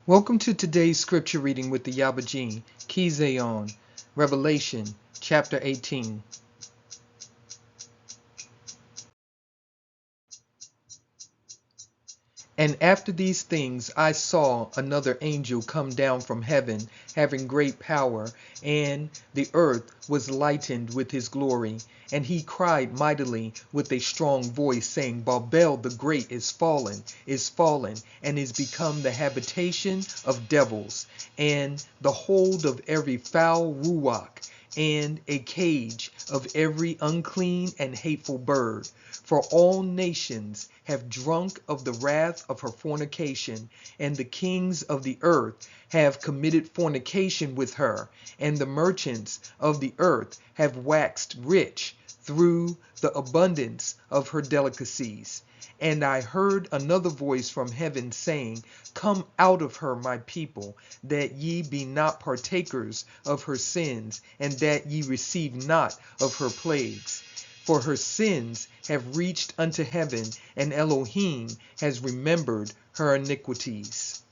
Welcome to today's scripture reading with the Ayaba, Chizayon-Revelation Chapter 18. And after these things I saw another angel come down from heaven, having great power, and the earth was lightened with his glory. And he cried mightily with a strong voice, saying, Babel the great is fallen, and is become the habitation of devils, and the hold of every foul ruach, and a cage of every unclean and hateful bird. For all nations have drunk of the wrath of her fornication, and the kings of the earth have committed fornication with her, and the merchants of the earth have waxed rich through the abundance of her delicacies. And I heard another voice from heaven saying, Come out of her, my people, that ye be not partakers of her sins, and that ye receive not of her plagues. For her sins have reached unto heaven, and Elohim has remembered her iniquities.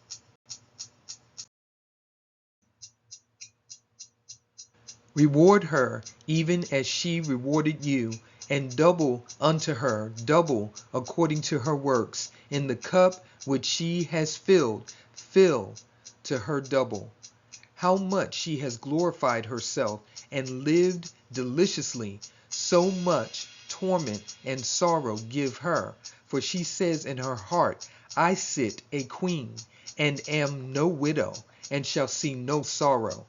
Reward her even as she rewarded you, and double unto her, double according to her works. In the cup which she has filled, fill to her double. How much she has glorified herself and lived deliciously, so much torment and sorrow give her. For she says in her heart, I sit a queen, and am no widow, and shall see no sorrow.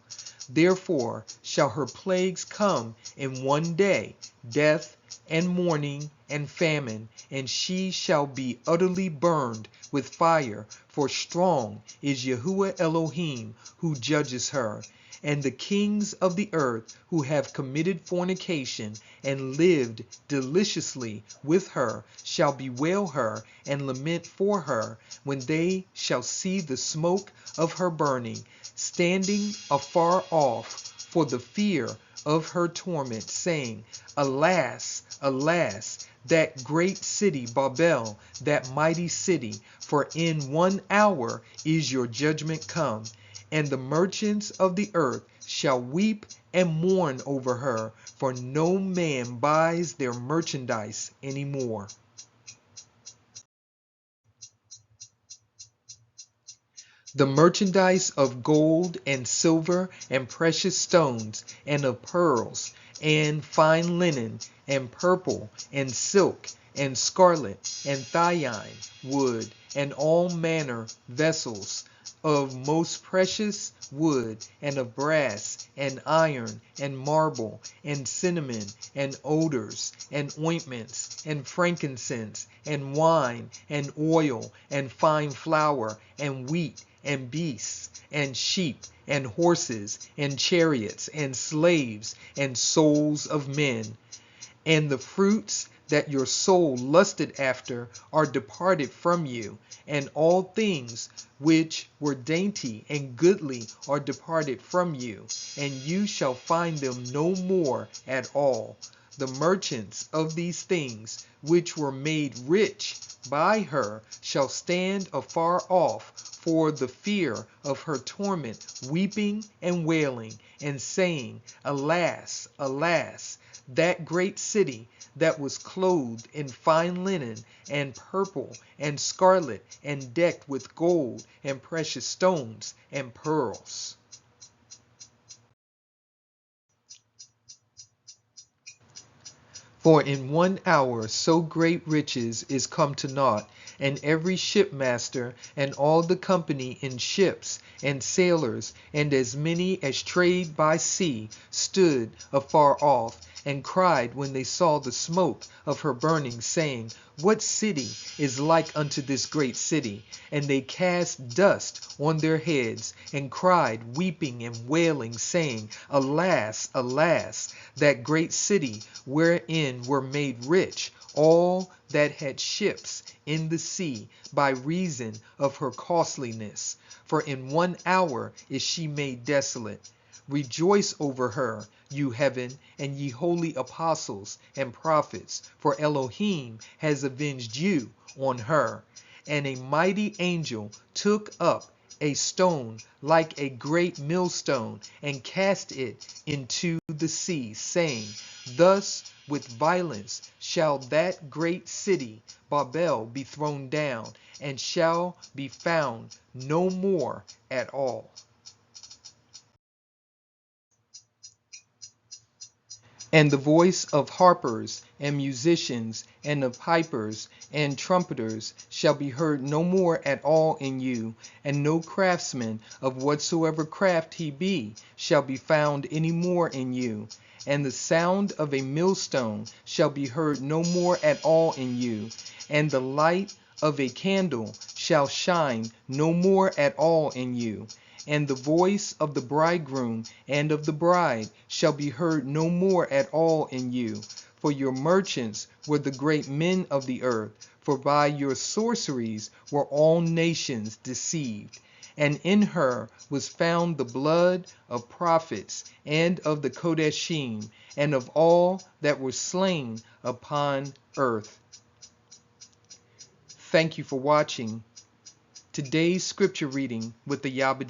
Therefore shall her plagues come in one day, death and mourning and famine, and she shall be utterly burned with fire, for strong is Yahuwah Elohim who judges her. And the kings of the earth who have committed fornication and lived deliciously with her shall bewail her and lament for her when they shall see the smoke of her burning, standing afar off for the fear of her torment, saying, Alas, alas, that great city Babel, that mighty city, for in 1 hour is your judgment come. And the merchants of the earth shall weep and mourn over her, for no man buys their merchandise anymore. The merchandise of gold and silver and precious stones, and of pearls, and fine linen, and purple, and silk, and scarlet, and thyine wood, and all manner vessels of most precious wood, and of brass, and iron, and marble, and cinnamon, and odors, and ointments, and frankincense, and wine, and oil, and fine flour, and wheat, and beasts, and sheep, and horses, and chariots, and slaves, and souls of men. And the fruits that your soul lusted after are departed from you, and all things which were dainty and goodly are departed from you, and you shall find them no more at all. The merchants of these things, which were made rich by her, shall stand afar off for the fear of her torment, weeping and wailing, and saying, Alas, alas, that great city that was clothed in fine linen, and purple, and scarlet, and decked with gold, and precious stones, and pearls. For in 1 hour so great riches is come to naught, and every shipmaster, and all the company in ships, and sailors, and as many as trade by sea, stood afar off, and cried when they saw the smoke of her burning, saying, What city is like unto this great city? And they cast dust on their heads, and cried, weeping and wailing, saying, Alas, alas, that great city, wherein were made rich all that had ships in the sea, by reason of her costliness. For in 1 hour is she made desolate. Rejoice over her, you heaven, and ye holy apostles and prophets, for Elohim has avenged you on her. And a mighty angel took up a stone like a great millstone, and cast it into the sea, saying, Thus with violence shall that great city Babel be thrown down, and shall be found no more at all. And the voice of harpers and musicians, and of pipers and trumpeters, shall be heard no more at all in you, and no craftsman, of whatsoever craft he be, shall be found any more in you. And the sound of a millstone shall be heard no more at all in you, and the light of a candle shall shine no more at all in you. And the voice of the bridegroom and of the bride shall be heard no more at all in you. For your merchants were the great men of the earth, for by your sorceries were all nations deceived. And in her was found the blood of prophets, and of the Kodeshim, and of all that were slain upon earth. Thank you for watching today's scripture reading with the Ayaba,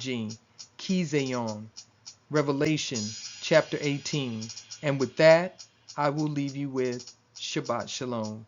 Chizayon-Revelation Chapter 18. And with that, I will leave you with Shabbat Shalom.